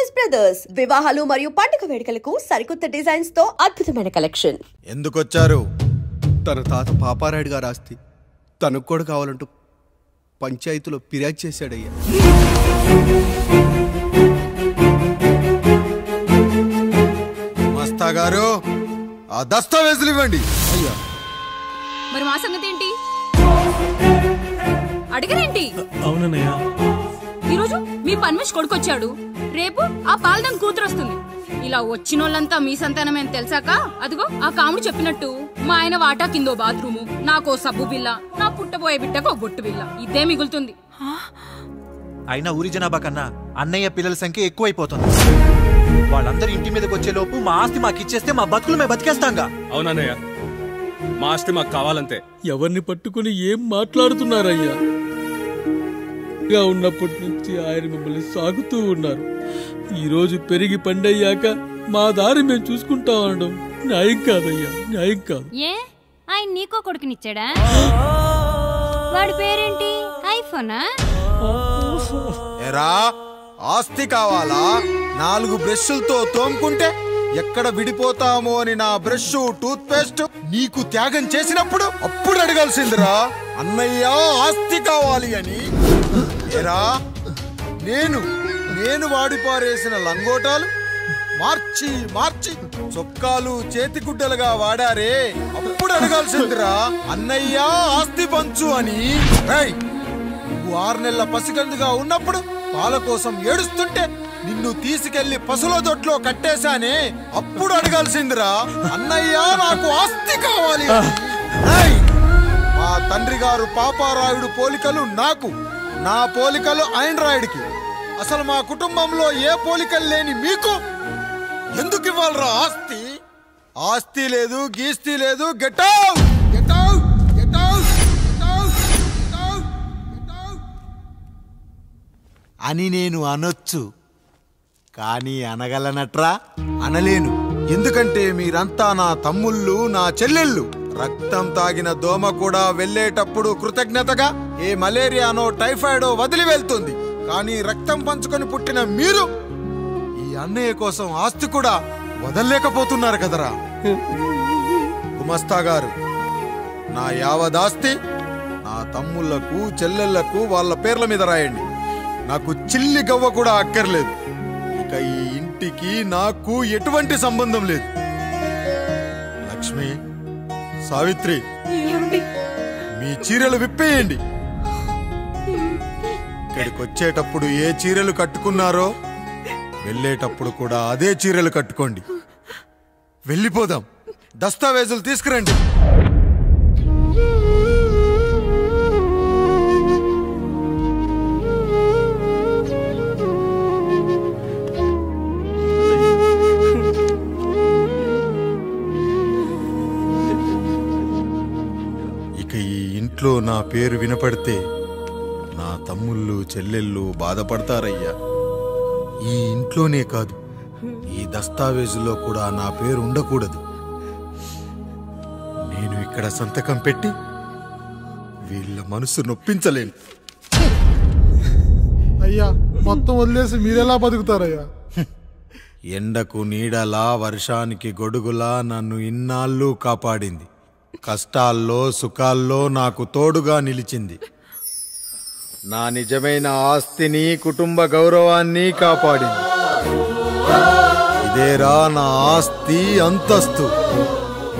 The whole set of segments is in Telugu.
Justice Brothers వివాహాలు మరియు పండుగ వేడుకలకు సరికొత్త డిజైన్స్ తో అద్భుతమైన కలెక్షన్. ఎందుకొచ్చారు? తన తాత పాపారాయుడు గారు ఆస్తి తనకు కూడా కావాలంటూ పంచాయతీలో ఫిర్యాదు చేశాడయ్యా. మస్తా గారు ఆ దస్తావేజులు ఇవ్వండి. అయ్యా మరి మా సంగతి ఏంటి? అడగరేంటి? అవునన్నయ్య, ఈరోజు మీ పన్మేష్ కొడుకొచ్చాడు, రేపు ఆ పాల్దన్ కూతురు వస్తుంది. ఇలా వచ్చినోళ్ళంతా మీ సంతానమేని తెలిసాక అదిగో ఆ కాముడు చెప్పినట్టు మా ఆయన వాటా కిందో బాత్రూము, నాకో సబ్బు బిల్ల, నా పుట్టబోయే బిడ్డకో బొట్టు బిల్ల, ఇదే మిగులుతుంది. అయినా ఊరి జనాభా కన్నా అన్నయ్య పిల్లల సంఖ్య ఎక్కువైపోతుంది. వాళ్ళందరూ ఇంటి మీదకి వచ్చే లోపు మా ఆస్తి మాకు ఇచ్చేస్తే మా బతుకులు మేము బతికేస్తాంగా. అవునన్నయ్య, మా ఆస్తి మాకు కావాలంతే. ఎవరిని పట్టుకుని ఏం మాట్లాడుతున్నారయ్యా? ఉన్నప్పటి నుంచి ఆయన మిమ్మల్ని సాగుతూ ఉన్నారు. ఈరోజు పెరిగి పండయ్యాక మా దారి మేము చూసుకుంటాం అనడం న్యాయం కాదయ్యా, న్యాయం కాదు. ఏ ఆయన నీకో కొడుకునిచ్చాడా? వాడి పేరేంటి? ఐఫోనా? ఎరా ఆస్తి కావాలా? 4 బ్రష్లతో తోముకుంటే ఎక్కడ విడిపోతామో అని నా బ్రష్ టూత్ పేస్ట్ నీకు త్యాగం చేసినప్పుడు అప్పుడు అడగాల్సిందిరా అన్నయ్య ఆస్తి కావాలి అని. ఎరా నేను వాడిపారేసిన లంగోటాలు మార్చి మార్చి చొక్కాలు చేతిగుడ్డలుగా వాడారే, అప్పుడు అడగాల్సిందిరా అన్నయ్య ఆస్తి పంచు అని. నువ్వు 6 నెలల పసిగందుగా ఉన్నప్పుడు పాల కోసం ఏడుస్తుంటే నిన్ను తీసుకెళ్లి పసుల దొడ్లో కట్టేశానే, అప్పుడు అడగాల్సిందిరా అన్నయ్య నాకు ఆస్తి కావాలి. మా తండ్రి గారు పాపారాయుడు పోలికలు నాకు, నా పోలికలు ఆండ్రాయిడ్కి. అసలు మా కుటుంబంలో ఏ పోలికలు లేని మీకు ఎందుకు ఇవ్వాలరా ఆస్తి? ఆస్తి లేదు, గీస్తి లేదు. Get out, get out, get out, get out, get out, get out అని నేను అనొచ్చు, కానీ అనగలనట్రా? అనలేను. ఎందుకంటే మీరంతా నా తమ్ముళ్ళు, నా చెల్లెళ్ళు. రక్తం తాగిన దోమ కూడా వెళ్ళేటప్పుడు కృతజ్ఞతగా ఏ మలేరియానో టైఫాయిడో వదిలి వెళ్తుంది. కానీ రక్తం పంచుకొని పుట్టిన మీరు ఈ అన్నయ్య కోసం ఆస్తి కూడా వదల్లేకపోతున్నారు కదరా. గుమస్తా గారు, నా యావదాస్తి నా తమ్ముళ్లకు చెల్లెళ్లకు వాళ్ళ పేర్ల మీద రాయండి. నాకు చిల్లి గవ్వ కూడా అక్కర్లేదు. ఇక ఈ ఇంటికి నాకు ఎటువంటి సంబంధం లేదు. లక్ష్మి, సావిత్రి, మీ చీరలు విప్పేయండి. ఇక్కడికి వచ్చేటప్పుడు ఏ చీరలు కట్టుకున్నారో వెళ్ళేటప్పుడు కూడా అదే చీరలు కట్టుకోండి. వెళ్ళిపోదాం. దస్తావేజులు తీసుకురండి. ఇక ఈ ఇంట్లో నా పేరు వినపడితే నా తమ్ముళ్ళు చెల్లెళ్ళు బాధపడతారయ్యా. ఈ ఇంట్లోనే కాదు, ఈ దస్తావేజులో కూడా నా పేరు ఉండకూడదు. నేను ఇక్కడ సంతకం పెట్టి వీళ్ళ మనసు నొప్పించలేను. అయ్యా, మొత్తం వదిలేసి మీరెలా బతుకుతారయ్యా? ఎండకు నీడలా, వర్షానికి గొడుగులా నన్ను ఇన్నాళ్ళు కాపాడింది. కష్టాల్లో సుఖాల్లో నాకు తోడుగా నిలిచింది. నా నిజమైన ఆస్తిని, కుటుంబ గౌరవాన్ని కాపాడింది. ఇదేరా నా ఆస్తి, అంతస్తు.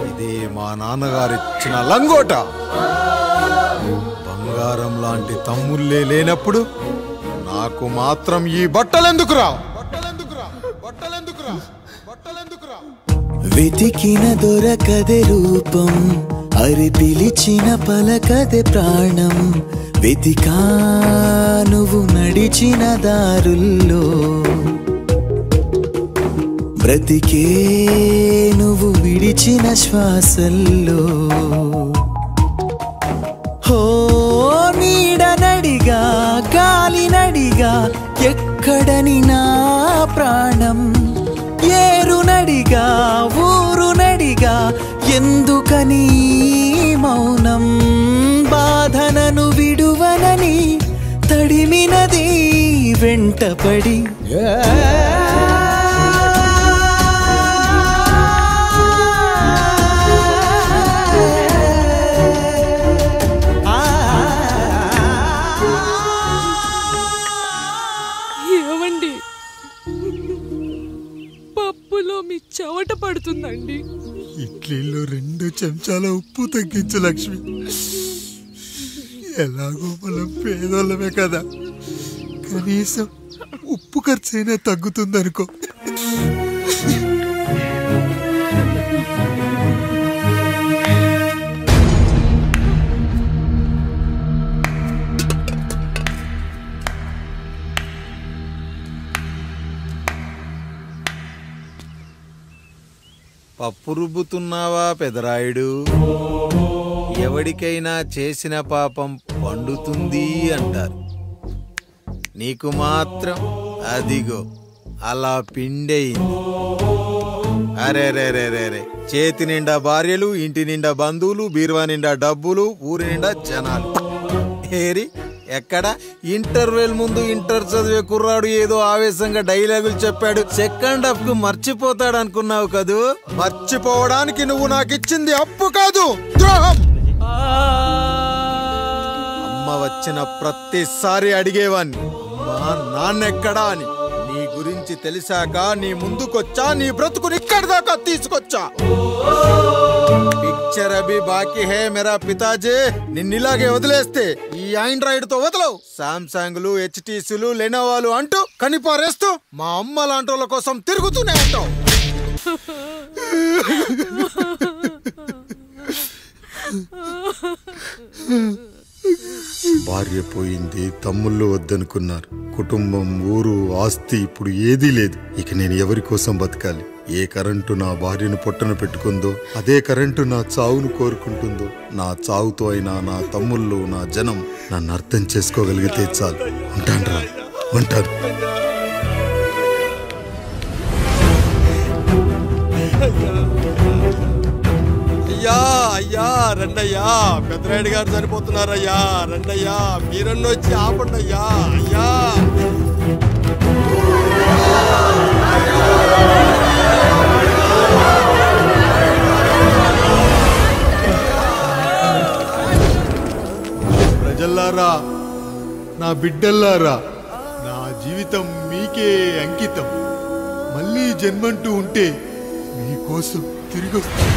ఇదే మా నాన్నగారిచ్చిన లంగోట. బంగారం లాంటి తమ్ముళ్ళే లేనప్పుడు నాకు మాత్రం ఈ బట్టలెందుకురా? వెతికిన దొరకదే రూపం, అరి పిలిచిన పలకదే ప్రాణం. వెతికా నువ్వు నడిచిన దారుల్లో, బ్రతికే నువ్వు విడిచిన శ్వాసల్లో. హో నీడనడిగా, గాలినడిగా, ఎక్కడని నా ప్రాణం. ఏరునడిగా, ఊరునడిగా, ఎందుకని మౌనం? బాధనను విడువనని తడిమినది వెంటపడి ఉప్పులో మీ చెవట పడుతుందండి. ఇడ్లీలో 2 చెంచాల ఉప్పు తగ్గించు లక్ష్మి. ఎలాగో మనం పేదోళ్ళమే కదా, కనీసం ఉప్పు ఖర్చైనా తగ్గుతుందనుకో. పప్పు రుబ్బుతున్నావా పెదరాయుడు? ఎవడికైనా చేసిన పాపం పండుతుంది అంటారు, నీకు మాత్రం అదిగో అలా పిండయింది. అరే రే రే రే రే, చేతి నిండా భార్యలు, ఇంటి నిండా బంధువులు, బీరువా నిండా డబ్బులు, ఊరి నిండా జనాలు. ఏరి ఎక్కడ ఇంటర్వెల్ ముందు ఇంటర్ చదివే కుర్రాడు ఏదో ఆవేశంగా డైలాగులు చెప్పాడు, సెకండ్ హాఫ్ కు మర్చిపోతాడు అనుకున్నావు కదూ? మర్చిపోవడానికి నువ్వు నాకు ఇచ్చింది అప్పు కాదు, ద్రోహం. అమ్మ వచ్చిన ప్రతిసారి అడిగేవాన్ని, మా నాన్నెక్కడా అని. నీ గురించి తెలిసాక నీ ముందుకొచ్చా, నీ బ్రతుకుని ఇక్కడి దాకా తీసుకొచ్చా. పిక్చర్ అభి బాకీ హే మేరా పితాజీ. నిన్నిలాగే వదిలేస్తే ఈ ఆండ్రాయిడ్ తో వదలవు. సామ్సంగ్లు, హెచ్టీసీలు, లెనోవాలు అంటూ కనిపారేస్తూ మా అమ్మ లాంటి వాళ్ళ కోసం తిరుగుతూనే ఉంటావు. భార్య పోయింది, తమ్ముళ్ళు వద్దనుకున్నారు, కుటుంబం, ఊరు, ఆస్తి ఇప్పుడు ఏదీ లేదు. ఇక నేను ఎవరి కోసం బతకాలి? ఏ కరెంటు నా భార్యను పొట్టన పెట్టుకుందో అదే కరెంటు నా చావును కోరుకుంటుందో. నా చావుతో అయినా నా తమ్ముళ్ళు, నా జనం నన్ను అర్థం చేసుకోగలిగితే చాలు. ఉంటాను, ఉంటాను. అయ్యా అయ్యా రండయ్యా, పెద్దరాయుడు గారు చనిపోతున్నారయ్యా, రండయ్యా, మీరన్న వచ్చి ఆపండి అయ్యా. అయ్యా ప్రజల్లారా, నా బిడ్డల్లారా, నా జీవితం మీకే అంకితం. మళ్ళీ జన్మంటూ ఉంటే మీకోసం తిరిగి వస్తాను.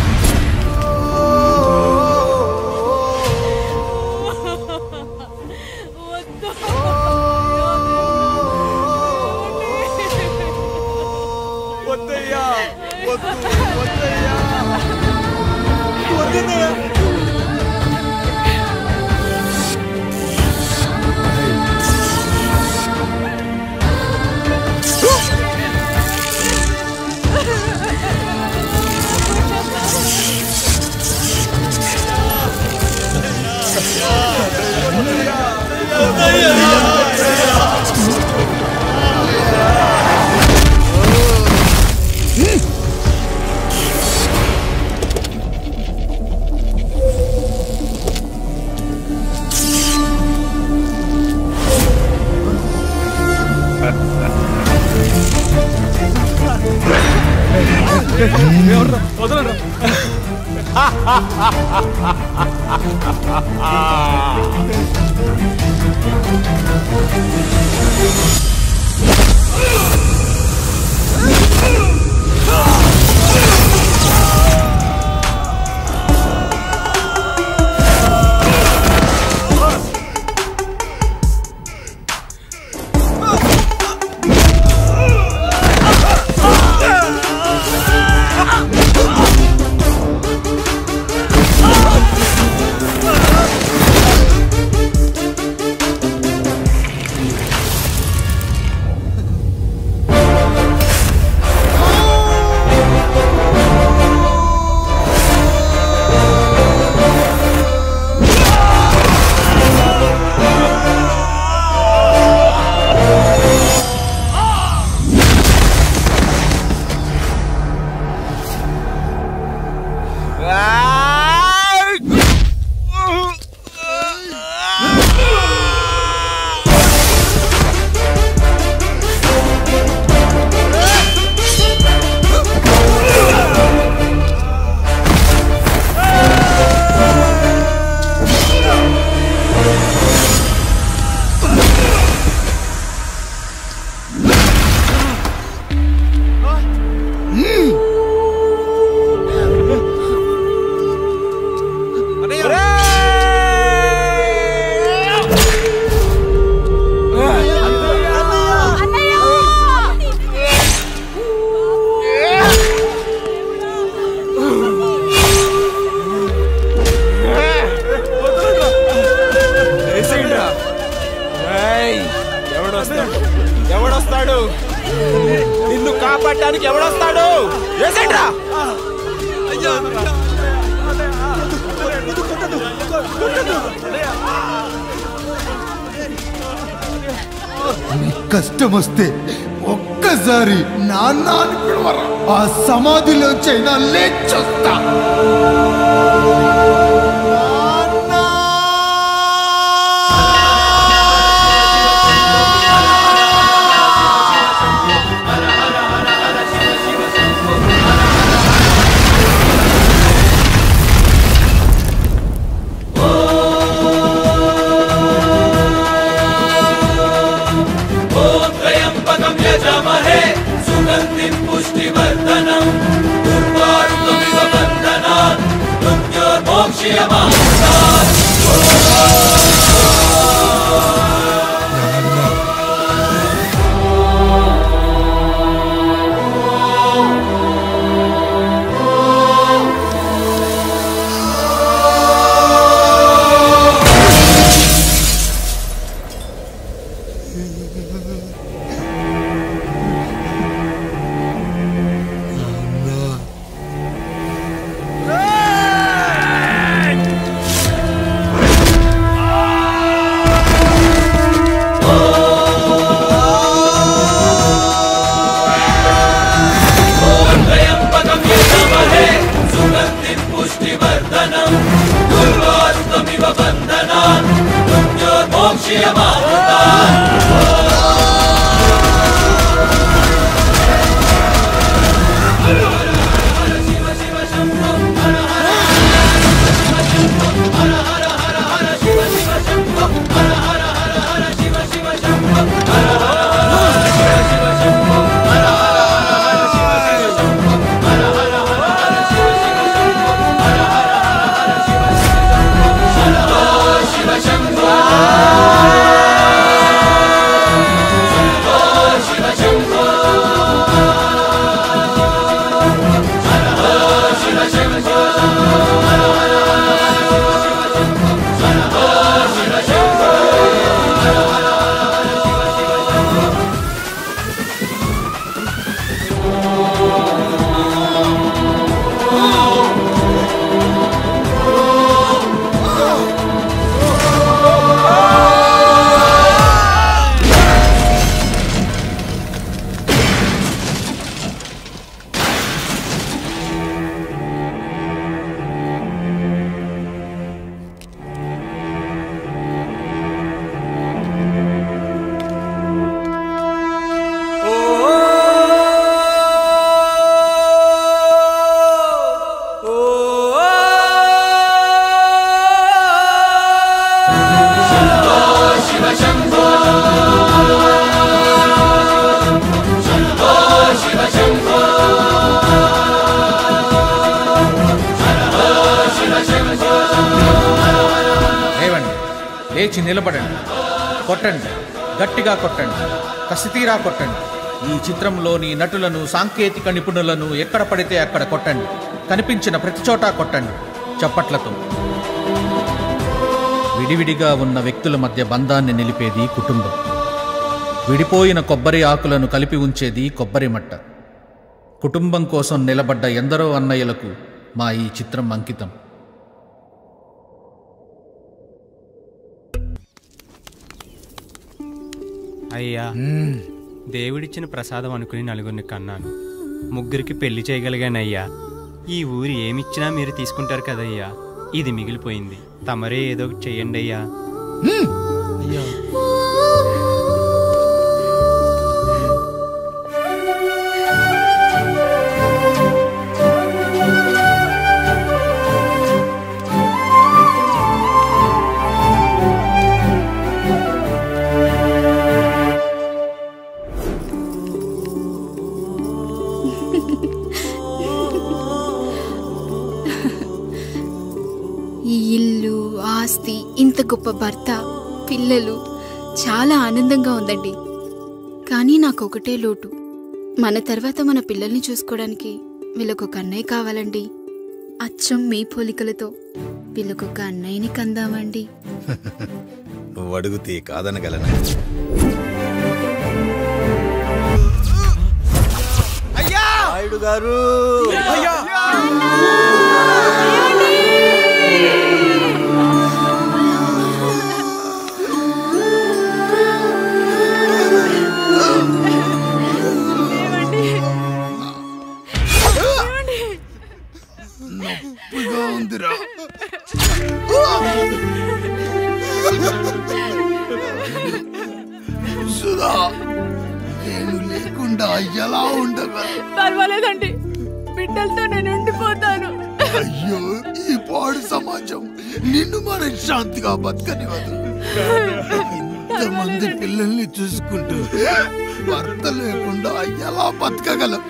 కాపాడడానికి ఎవడొస్తాడు? వేసేట్రా. కష్టం వస్తే ఒక్కసారి నాన్న అని పిలవరా, ఆ సమాధిలోంచైనా లేచొస్తా. లేచి నిలబడండి, కొట్టండి, గట్టిగా కొట్టండి, కసితీరా కొట్టండి. ఈ చిత్రంలోని నటులను, సాంకేతిక నిపుణులను ఎక్కడ పడితే అక్కడ కొట్టండి. కనిపించిన ప్రతి చోట కొట్టండి చప్పట్లతో. విడివిడిగా ఉన్న వ్యక్తుల మధ్య బంధాన్ని నిలిపేది కుటుంబం. విడిపోయిన కొబ్బరి ఆకులను కలిపి ఉంచేది కొబ్బరి మట్ట. కుటుంబం కోసం నిలబడ్డ ఎందరో అన్నయ్యలకు మా ఈ చిత్రం అంకితం. అయ్యా, దేవుడిచ్చిన ప్రసాదం అనుకుని నలుగురిని కన్నాను. ముగ్గురికి పెళ్లి చేయగలిగానయ్యా. ఈ ఊరి ఏమిచ్చినా మీరు తీసుకుంటారు కదయ్యా. ఇది మిగిలిపోయింది, తమరే ఏదో ఒకటి చెయ్యండి అయ్యా. ఈ ఇల్లు, ఆస్తి, ఇంత గొప్ప భర్త, పిల్లలు, చాలా ఆనందంగా ఉందండి. కానీ నాకు ఒకటే లోటు. మన తర్వాత మన పిల్లల్ని చూసుకోవడానికి వీళ్ళకొక అన్నయ్య కావాలండి. అచ్చం మీ పోలికలతో వీళ్ళకొక అన్నయ్యని కందామండి. నువ్వు అడుగుతే కాదనగలనా? గారు నొప్పిగా ఉందిరా. సుధా, నేను లేకుండా ఎలా ఉండగలను? పర్వాలేదండి, బిడ్డలతో నేను ఉండిపోతాను. అయ్యో, ఈ పాడు సమాజం నిన్ను మనశ్శాంతిగా బతకనివ్వదు. ఇంతమంది పిల్లల్ని చూసుకుంటూ భర్త లేకుండా ఎలా బతకగలం?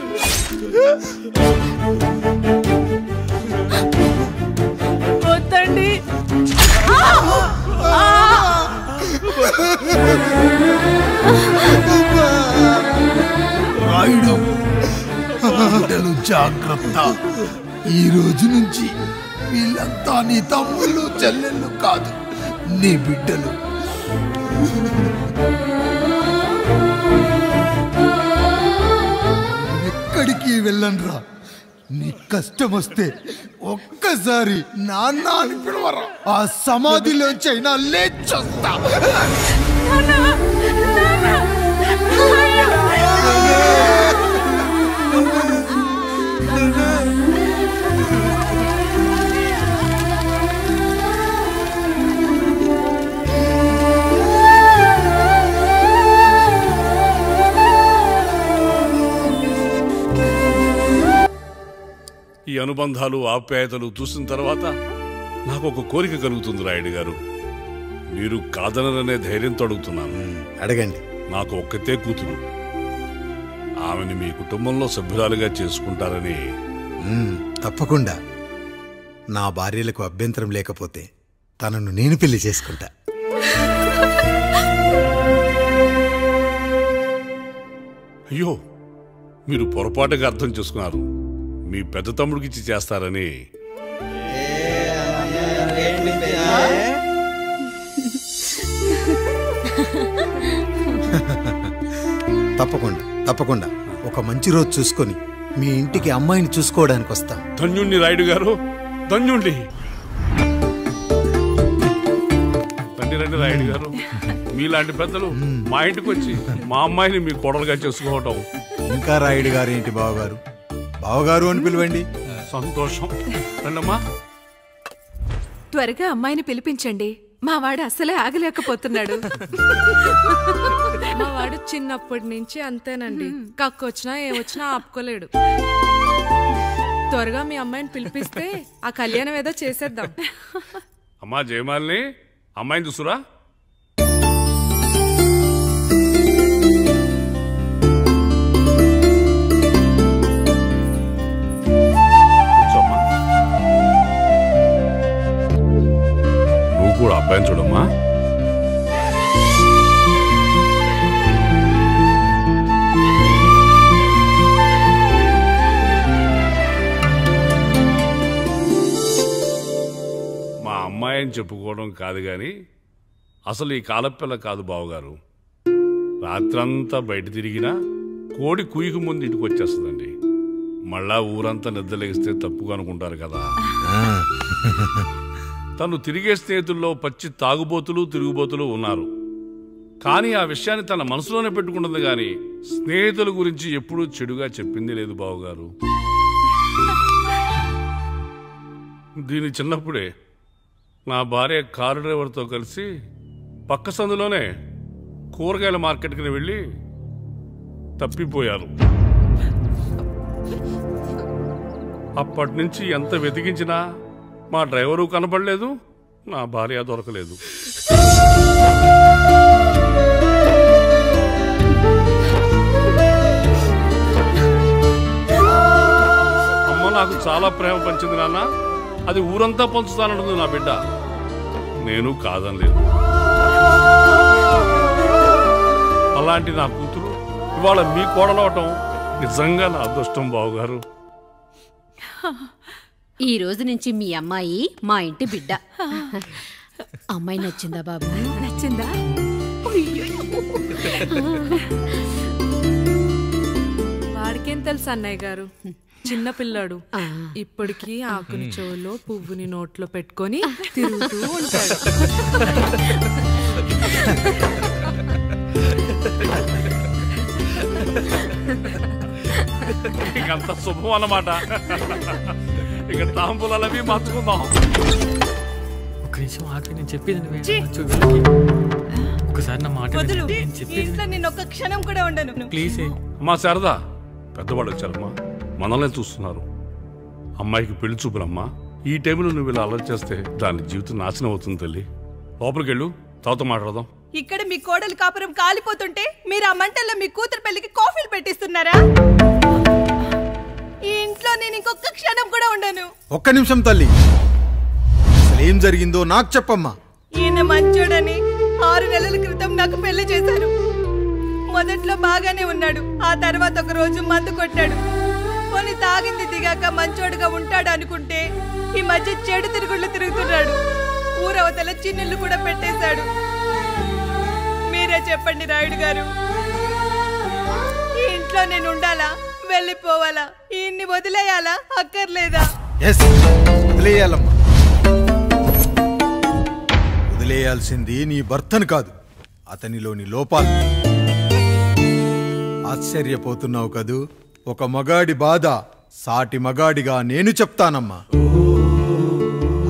వద్దండి. రాయుడు, బిడ్డలు జాగ్రత్త. ఈ రోజు నుంచి వీళ్ళంతా నీ తమ్ముళ్ళు చెల్లెళ్ళు కాదు, నీ బిడ్డలు. ఎక్కడికి వెళ్ళనరా. నీ కష్టం వస్తే ఒక్కసారి నాన్న అని పిలవరా. ఆ సమాధిలోంచి అయినా లేచొస్తా. ఈ అనుబంధాలు ఆప్యాయతలు చూసిన తర్వాత నాకు ఒక కోరిక కలుగుతుంది రాయుడు గారు. మీరు కాదనరనే ధైర్యంతో అడుగుతున్నాను. అడగండి. నాకు ఒక్కతే కూతురు. ఆమెను మీ కుటుంబంలో సభ్యురాలుగా చేసుకుంటారని. తప్పకుండా. నా భార్యలకు అభ్యంతరం లేకపోతే తనను నేను పెళ్లి చేసుకుంటా. అయ్యో, మీరు పొరపాటుగా అర్థం చేసుకున్నారు. మీ పెద్ద తమ్ముడికి ఇచ్చి చేస్తారని. తప్పకుండా తప్పకుండా ఒక మంచి రోజు చూసుకొని మీ ఇంటికి అమ్మాయిని చూసుకోవడానికి వస్తాం. ధన్యుణ్ణి రాయుడు గారు, ధన్యుణ్ణి. రండి రండి రాయుడు గారు, మీలాంటి పెద్దలు మా ఇంటికి వచ్చి మా అమ్మాయిని మీ కోడలుగా చేసుకోవటం. ఇంకా రాయుడు గారు ఏంటి బావగారు? బావగారు అని పిలవండి. సంతోషం. రండమ్మా. త్వరగా అమ్మాయిని పిలిపించండి. మా వాడు అసలే ఆగలేకపోతున్నాడు. మా వాడు చిన్నప్పటి నుంచి అంతేనండి. కక్కొచ్చినా ఏమొచ్చినా ఆపుకోలేడు. త్వరగా మీ అమ్మాయిని పిలిపిస్తే ఆ కళ్యాణం ఏదో చేసేద్దాం. అమ్మా జయమాలిని, అమ్మాయిని చూసురా. కూడా అబ్బాయిని చూడమ్మా. మా అమ్మాయి అని చెప్పుకోవడం కాదు గాని అసలు ఈ కాలపిల్ల కాదు బావగారు. రాత్రంతా బయట తిరిగినా కోడి కుయ్యకు ముందు ఇంటికి వచ్చేస్తుందండి. మళ్ళా ఊరంతా నిద్రలేగిస్తే తప్పుగా అనుకుంటారు కదా. తను తిరిగే స్నేహితుల్లో పచ్చి తాగుబోతులు తిరుగుబోతులు ఉన్నారు. కానీ ఆ విషయాన్ని తన మనసులోనే పెట్టుకుంటుంది గాని స్నేహితుల గురించి ఎప్పుడూ చెడుగా చెప్పింది లేదు బావగారు. దీని చిన్నప్పుడే నా భార్య కారు డ్రైవర్తో కలిసి పక్క సందులోనే కూరగాయల మార్కెట్కి వెళ్ళి తప్పిపోయారు. అప్పటి నుంచి ఎంత వెతికించినా మా డ్రైవరు కనపడలేదు, నా భార్య దొరకలేదు. అమ్మ నాకు చాలా ప్రేమ పంచింది నాన్న. అది ఊరంతా పంచుతానంటుంది నా బిడ్డ. నేను కాదనలేదు. అలాంటి నా కూతురు ఇవాళ మీ కోడలవటం నిజంగా నా అదృష్టం బావగారు. ఈ రోజు నుంచి మీ అమ్మాయి మా ఇంటి బిడ్డ. అమ్మాయి నచ్చిందా బాబు? నచ్చిందా? వాడికెంత తెలుసు అన్నయ్య గారు, చిన్న పిల్లాడు ఇప్పటికీ ఆకుని చెవులో పువ్వుని నోట్లో పెట్టుకొని తిరుగుతూ ఉంటాడు. ఇంకంత శుభం అన్నమాట. ఇక తాంబూలాలు అవి మార్చుకుందాం. ఒక నిమిషం ఆగి, నేను చెప్పేది ఒకసారి నా మాట నేను ఒక్క క్షణం కూడా ఉండను. ప్లీజ్. మా శారదా, పెద్దవాళ్ళు వచ్చారమ్మా, మనల్ని చూస్తున్నారు. అమ్మాయికి పెళ్లి చూపులమ్మా. ఈ టైంలో నువ్వు ఇలా అలర్ట్ చేస్తే దాని జీవితం నాశనం అవుతుంది తల్లి. లోపలికి వెళ్ళు, తాతో మాట్లాడదాం. ఇక్కడ మీ కోడలు కాపురం కాలిపోతుంటే మీరు ఆ మంటల్లో మీ కూతురు పెళ్లికి కాఫీలు పెట్టిస్తున్నారా? ఈ ఇంట్లో నేను ఇంకొక క్షణం కూడా ఉండను. ఒక్క నిమిషం తల్లి, అసలు ఏం జరిగిందో నాకు చెప్పమ్మా. ఈయన మంచోడని 6 నెలల క్రితం నాకు పెళ్లి చేశారు. మొదట్లో బాగానే ఉన్నాడు, ఆ తర్వాత ఒక రోజు మందు కొట్టాడు. పోనీ తాగింది దిగాక మంచోడుగా ఉంటాడు అనుకుంటే ఈ మధ్య చెడు తిరుగుళ్ళు తిరుగుతున్నాడు. ఊరవతల చిన్నిళ్ళు కూడా పెట్టేశాడు. మీరే చెప్పండి రాయుడు గారు, ఈ ఇంట్లో నేను ఉండాలా, వెళ్ళిపోవాలా, ఈయన్ని వదిలేయాలా, అక్కర్లేదా? వదిలేయాలమ్మా. వదిలేయాల్సింది నీ భర్తను కాదు, అతనిలోని లోపాలు. ఆశ్చర్యపోతున్నావు కదూ? ఒక మగాడి బాధ సాటి మగాడిగా నేను చెప్తానమ్మా.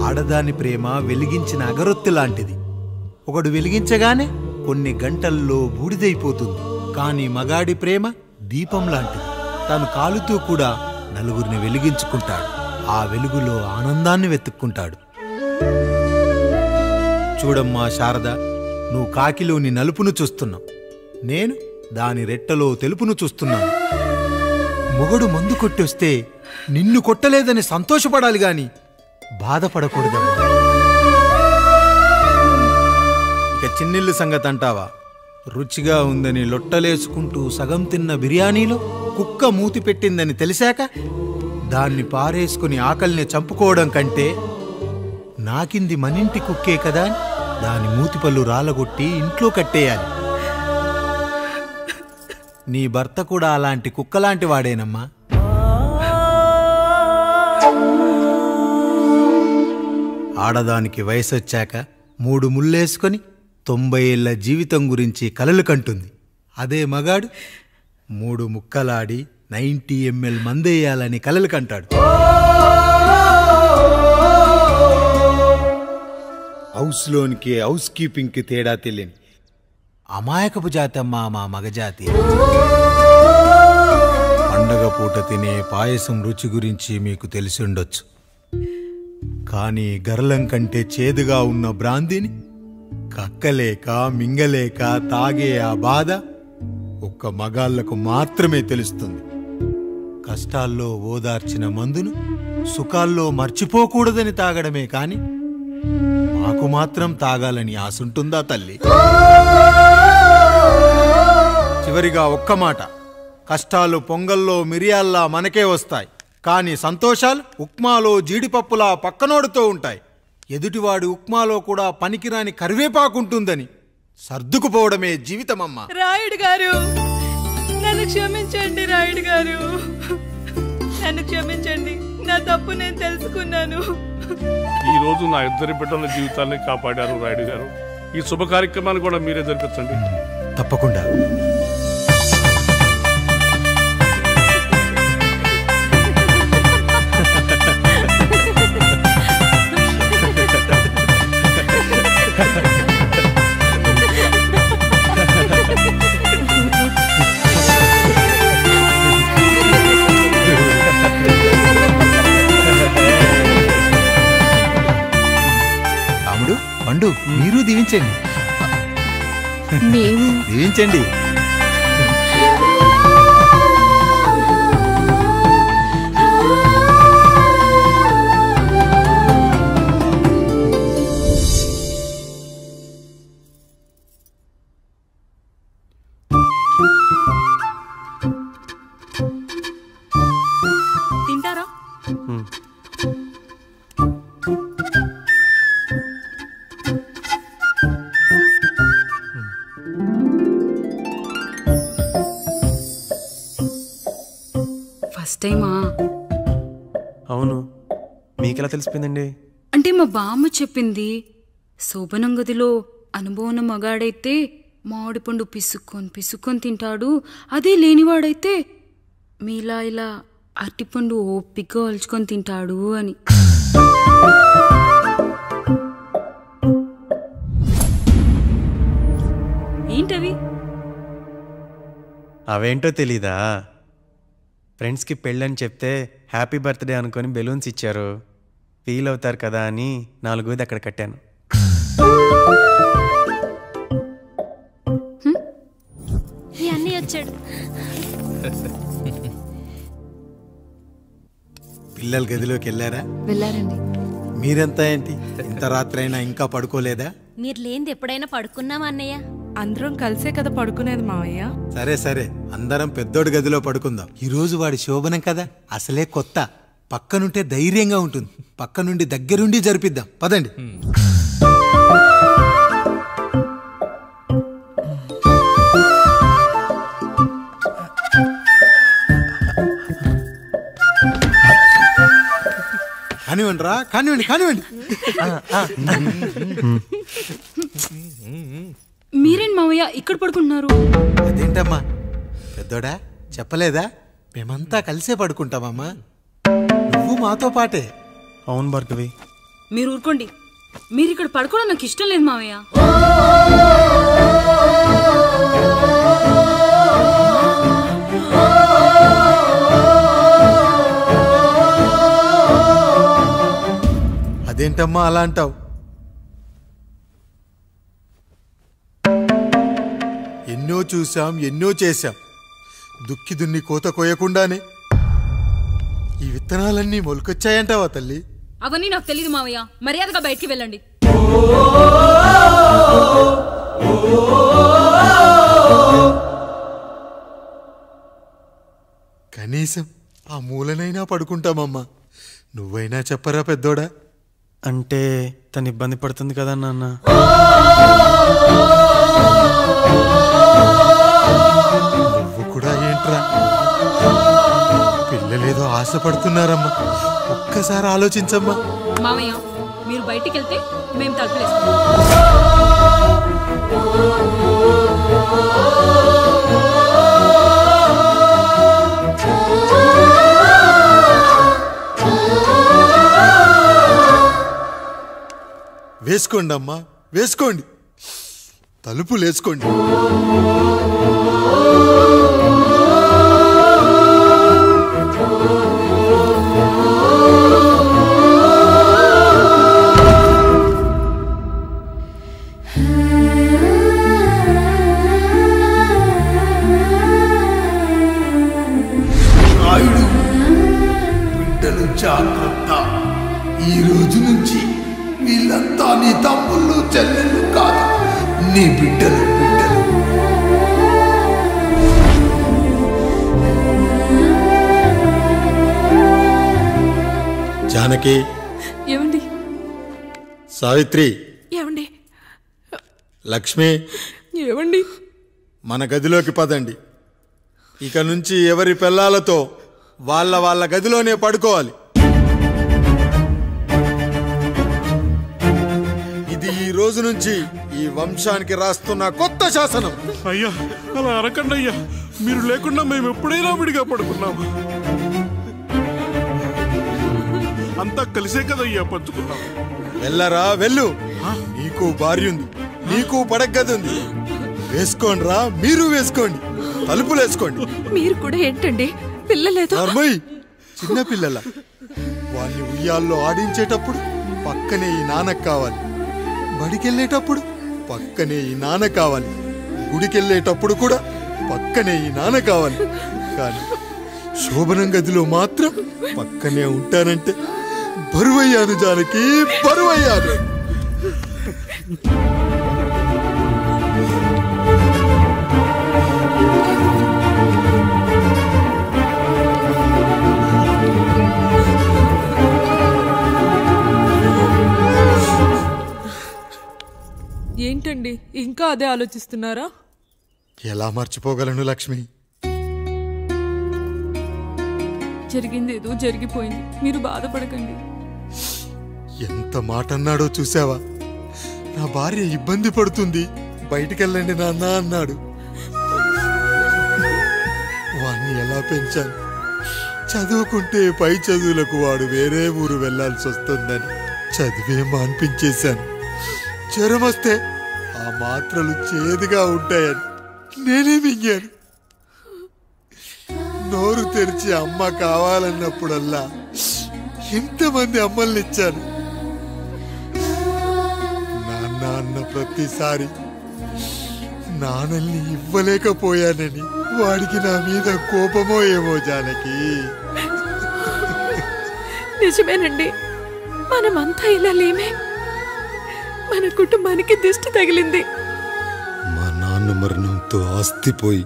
ఆడదాని ప్రేమ వెలిగించిన అగరొత్తి లాంటిది. ఒకడు వెలిగించగానే కొన్ని గంటల్లో బూడిదైపోతుంది. కానీ మగాడి ప్రేమ దీపం లాంటిది. తాను కాలుతూ కూడా నలుగురిని వెలిగించుకుంటాడు. ఆ వెలుగులో ఆనందాన్ని వెతుక్కుంటాడు. చూడమ్మా శారద, నువ్వు కాకిలోని నలుపును చూస్తున్నావు, నేను దాని రెట్టలో తెలుపును చూస్తున్నాను. మొగడు మందు కొట్టొస్తే నిన్ను కొట్టలేదని సంతోషపడాలి గాని బాధపడకూడదమ్మా. ఇక చిన్నిల్లు సంగతి అంటావా? రుచిగా ఉందని లొట్టలేసుకుంటూ సగం తిన్న బిర్యానీలో కుక్క మూతి పెట్టిందని తెలిసాక దాన్ని పారేసుకుని ఆకలిని చంపుకోవడం కంటే నాకింది మనింటి కుక్కే కదా దాని మూతిపళ్ళు రాలగొట్టి ఇంట్లో కట్టేయాలి. నీ భర్త కూడా అలాంటి కుక్కలాంటి వాడేనమ్మా. ఆడదానికి వయసొచ్చాక 3 ముళ్ళేసుకొని 90 ఏళ్ల జీవితం గురించి కలలు కంటుంది. అదే మగాడు 3 ముక్కలాడి 90 ml మందేయాలని కలలు కంటాడు. హౌస్లోనికి హౌస్ కీపింగ్కి తేడా తెలియని అమాయకపు జాతమ్మా మా మగజాతి. పండగ పూట తినే పాయసం రుచి గురించి మీకు తెలిసి ఉండొచ్చు. కానీ గరళం కంటే చేదుగా ఉన్న బ్రాందీని కక్కలేక మింగలేక తాగే ఆ బాధ ఒక్క మగాళ్లకు మాత్రమే తెలుస్తుంది. కష్టాల్లో ఓదార్చిన మందును సుఖాల్లో మర్చిపోకూడదని తాగడమే కాని మాకు మాత్రం తాగాలని ఆశుంటుందా తల్లి? చివరిగా ఒక్క మాట, కష్టాలు పొంగల్లో మిరియాల్లా మనకే వస్తాయి, కానీ సంతోషాలు ఉప్మాలో జీడిపప్పులా పక్కనోడుతూ ఉంటాయి. ఎదుటివాడి ఉప్మాలో కూడా పనికిరాని కరివేపాకుంటుందని సర్దుకుపోవడమే జీవితమమ్మా. రాయుడు గారు, నన్ను క్షమించండి. రాయుడు గారు, నన్ను క్షమించండి. నా తప్పు నేను తెలుసుకున్నాను. ఈ రోజు నా 2 బిడ్డల జీవితాన్ని కాపాడారు రాయుడు గారు. ఈ శుభ కార్యక్రమాన్ని కూడా మీరే జరిపించండి. తప్పకుండా. రాముడు, పండు, మీరు దీవించండి. దీవించండి. తింటారా? ఫస్ట్ టైమా? అవును, మీకెలా తెలిసిపోయిందండి? అంటే మా బామ్మ చెప్పింది. శోభనం గదిలో అనుభవం మగాడైతే మామిడిపండు పిసుక్కొని తింటాడు, అదే లేనివాడైతే మీలా ఇలా అరటిపండు ఓపిగ్గా ఒలుచుకొని తింటాడు అని. ఏంటవి? అవేంటో తెలీదా? ఫ్రెండ్స్కి పెళ్ళని చెప్తే హ్యాపీ బర్త్డే అనుకొని బెలూన్స్ ఇచ్చారు, ఫీల్ అవుతారు కదా అని 4 అక్కడ కట్టాను. ఈ అన్నీ వచ్చాడు. పిల్లల గదిలోకి వెళ్ళారా? వెళ్ళారండి. మీరెంత ఏంటి ఇంత రాత్రైనా ఇంకా పడుకోలేదా? మీరు లేనిది ఎప్పుడైనా పడుకున్నామా అన్నయ్య? అందరం కలిసే కదా పడుకునేది మావయ్య. సరే సరే, అందరం పెద్దోడి గదిలో పడుకుందాం. ఈ రోజు వాడి శోభనం కదా, అసలే కొత్త. పక్కనుంటే ధైర్యంగా ఉంటుంది. పక్క నుండి దగ్గరుండి జరిపిద్దాం. పదండి. కానివ్వండి రా, కానివ్వండి కానివ్వండి. మీరేం మావయ్య ఇక్కడ పడుకుంటున్నారు? అదేంటమ్మా పెద్దోడా, చెప్పలేదా? మేమంతా కలిసే పడుకుంటామమ్మా. నువ్వు మాతో పాటే. అవును భార్గవి. మీరు ఊరుకోండి. మీరు ఇక్కడ పడుకోవడం నాకు ఇష్టం లేదు మావయ్య. అదేంటమ్మా అలా అంటావు? ఎన్నో చూశాం, ఎన్నో చేశాం. దుక్కి దున్ని కోత కోయకుండానే ఈ విత్తనాలన్నీ మొలకొచ్చాయంటావా తల్లి? అవన్నీ నాకు తెలీదు మావయ్య. మర్యాదగా బయటికి వెళ్ళండి. కనీసం ఆ మూలనైనా పడుకుంటామమ్మా. నువ్వైనా చెప్పరా పెద్దోడా? అంటే తను ఇబ్బంది పడుతుంది కదా నాన్న. నువ్వు కూడా ఏంట్రా, పిల్లలేదో ఆశపడుతున్నారమ్మా. ఒక్కసారి ఆలోచించమ్మా. మావయ్య మీరు బయటికి వెళ్తే మేము తలుపులేస్తాం. వేసుకోండి అమ్మా, వేసుకోండి. తలుపులు వేసుకోండి. నాయుడు, బిడ్డలు జాగ్రత్త. ఈ రోజు నుంచి వీళ్ళంతా నీ తమ్ముళ్ళు చెల్లెళ్ళు కాదు, నీ బిడ్డలు. జానకి, ఏమండి? సావిత్రి, ఏమండి? లక్ష్మి, ఏమండి? మన గదిలోకి పదండి. ఇక నుంచి ఎవరి పిల్లలతో వాళ్ళ గదిలోనే పడుకోవాలి. ఇది ఈ రోజు నుంచి ఈ వంశానికి రాస్తున్న కొత్త శాసనం. అయ్యా అలా అరకండి అయ్యా. మీరు లేకుండా మేము ఎప్పుడైనా విడిగా పడుకున్నాము. అంతా కలిసే కదయ్యా పంచుకున్నాం. వెళ్ళరా వెళ్ళు. నీకు భార్య ఉంది, నీకు పడగది ఉంది. వేసుకోండి రా, మీరు వేసుకోండి. తలుపులు వేసుకోండి. మీరు కూడా ఏంటండి పిల్లలేదు? చిన్న పిల్లల వాళ్ళని ఉయ్యాల్లో ఆడించేటప్పుడు పక్కనే ఈ నాన్న కావాలి. బడికెళ్ళేటప్పుడు పక్కనే ఈ నాన్న కావాలి. గుడికెళ్ళేటప్పుడు కూడా పక్కనే ఈ నాన్న కావాలి. కానీ శోభనం గదిలో మాత్రం పక్కనే ఉంటానంటే బరువయ్యాను జానకి, బరువయ్యాను. ఏంటండి ఇంకా అదే ఆలోచిస్తున్నారా? ఎలా మర్చిపోగలను లక్ష్మి? జరిగింది ఏదో జరిగిపోయింది, మీరు బాధపడకండి. ఎంత మాట అన్నాడో చూసావా? నా భార్య ఇబ్బంది పడుతుంది, బయటికెళ్ళండి నాన్న అన్నాడు. వాణ్ణి ఎలా పెంచాను? చదువుకుంటే పై చదువులకు వాడు వేరే ఊరు వెళ్లాల్సి వస్తుందని చదివే మాన్పించేశాను. జ్వరం వస్తే ఆ మాత్రలు చేదుగా ఉంటాయని నేనే మింగాను. నోరు తెరిచి అమ్మ కావాలన్నప్పుడల్లా ఎంతమంది అమ్మల్ని ఇచ్చాను. నాన్న అన్న ప్రతిసారి నాన్నల్ని ఇవ్వలేకపోయానని వాడికి నా మీద కోపమో ఏమో జానకి. నిజమేనండి, మనమంతా ఇలా లేమే. మన కుటుంబానికి దిష్టి తగిలింది. మా నాన్న మరణంతో ఆస్తిపోయి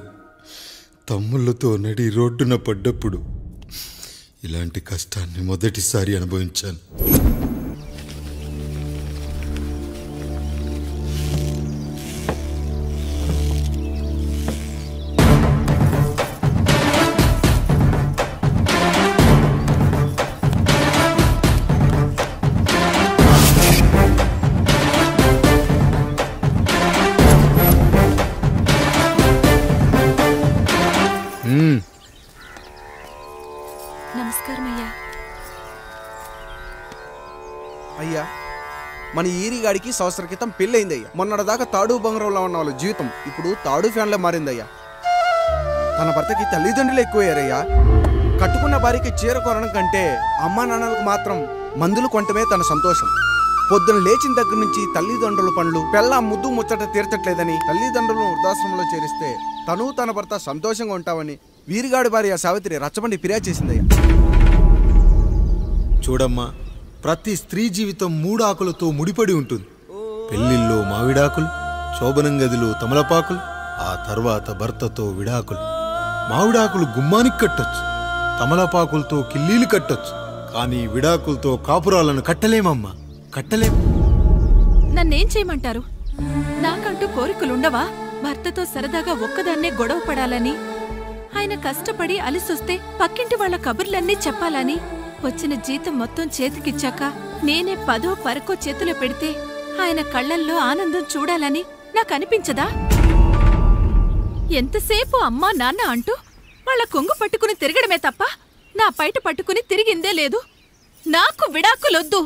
తమ్ముళ్ళతో నడి రోడ్డున పడ్డప్పుడు ఇలాంటి కష్టాన్ని మొదటిసారి అనుభవించాను. నమస్కారం అయ్యా. అయ్యా, మన ఈరిగాడికి సంవత్సరం క్రితం పెళ్ళయిందయ్యా. మొన్నటిదాకా తాడు బంగారంలో ఉన్న వాళ్ళ జీవితం ఇప్పుడు తాడు ఫ్యాన్లో మారిందయ్యా. తన భర్తకి తల్లిదండ్రులు ఎక్కువయ్యారయ్యా. కట్టుకున్న భార్యకి చీర కొనడం కంటే అమ్మా నాన్నలకు మాత్రం మందులు కొనటమే తన సంతోషం. పొద్దున లేచిన దగ్గర నుంచి తల్లిదండ్రుల పనులు పెళ్ళ ముద్దు ముచ్చట తీర్చట్లేదని తల్లిదండ్రులను వృద్ధాశ్రమంలో చేరిస్తే తను తన భర్త సంతోషంగా ఉంటామని వీరిగాడి భార్య సావిత్రి రచ్చబండి ఫిర్యాదు చేసిందయ్యా. చూడమ్మా, ప్రతి స్త్రీ జీవితం 3 ఆకులతో ముడిపడి ఉంటుంది. పెళ్లిల్లో మావిడాకులు, శోభనం గదిలో తమలపాకులు, ఆ తర్వాత భర్తతో విడాకులు. మావిడాకులు గుమ్మానికి కట్టొచ్చు, తమలపాకులతో కిల్లీలు కట్టొచ్చు, కానీ విడాకులతో కాపురాలను కట్టలేమమ్మా, కట్టలేం. నన్నేం చేయమంటారు? నాకంటూ కోరికలుండవా? భర్తతో సరదాగా ఒక్కదాన్నే గొడవ పడాలని, ఆయన కష్టపడి అలిసొస్తే పక్కింటి వాళ్ళ కబుర్లన్నీ చెప్పాలని, వచ్చిన జీతం మొత్తం చేతికిచ్చాక నేనే 10ో 12కో చేతిలో పెడితే ఆయన కళ్ళల్లో ఆనందం చూడాలని నాకనిపించదా? ఎంతసేపు అమ్మా నాన్న అంటూ వాళ్ళ కొంగు పట్టుకుని తిరగడమే తప్ప నా పైట పట్టుకుని తిరిగిందే లేదు. నాకు విడాకులొద్దు,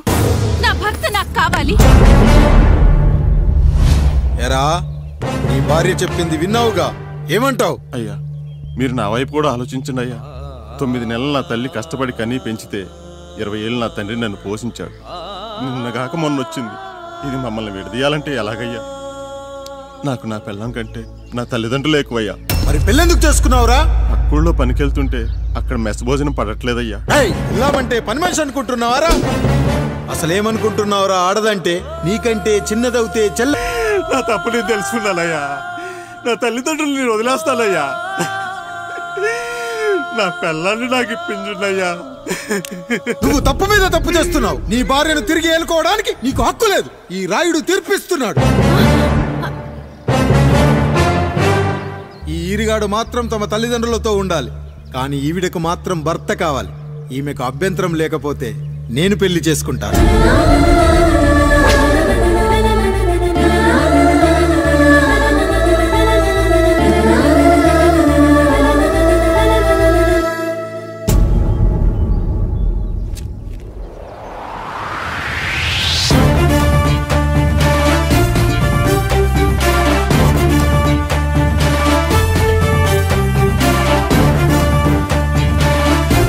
నా భర్త నాకు కావాలి. ఎరా, నీ భార్య చెప్పింది విన్నావుగా, ఏమంటావు? అయ్యా, మీరు నా వైపు కూడా ఆలోచించండి అయ్యా. 9 నెలలు నా తల్లి కష్టపడి కన్నీ పెంచితే 20 ఏళ్ళు నా తండ్రి నన్ను పోషించాడు. నిన్నగాక మొన్న వచ్చింది. ఇది మమ్మల్ని విడదీయాలంటే ఎలాగయ్యా? నాకు నా పెళ్ళం కంటే నా తల్లిదండ్రులు ఎక్కువయ్యా. మరి పెళ్ళెందుకు చేసుకున్నావురా? అక్కుల్లో పనికెళ్తుంటే అక్కడ మెస్ భోజనం పడట్లేదయ్యా. ఇలామంటే పని మనిషి అనుకుంటున్నావారా? అసలేమనుకుంటున్నావురా? ఆడదంటే నీకంటే చిన్నదవుతే చెల్ల. నా తప్పు నేను తెలుసుకున్నానయ్యా. నా తల్లిదండ్రులు నేను వదిలేస్తానయ్యా. నా పెళ్ళాన్ని నాకు ఇప్పించున్నాయ్యా. నువ్వు తప్పు మీద తప్పు చేస్తున్నావు. నీ భార్యను తిరిగి ఏలుకోవడానికి నీకు హక్కు లేదు. ఈ రాయుడు తీర్పిస్తున్నాడు. ఈ ఈరిగాడు మాత్రం తమ తల్లిదండ్రులతో ఉండాలి, కానీ ఈవిడకు మాత్రం భర్త కావాలి. ఈమెకు అభ్యంతరం లేకపోతే నేను పెళ్లి చేసుకుంటాను.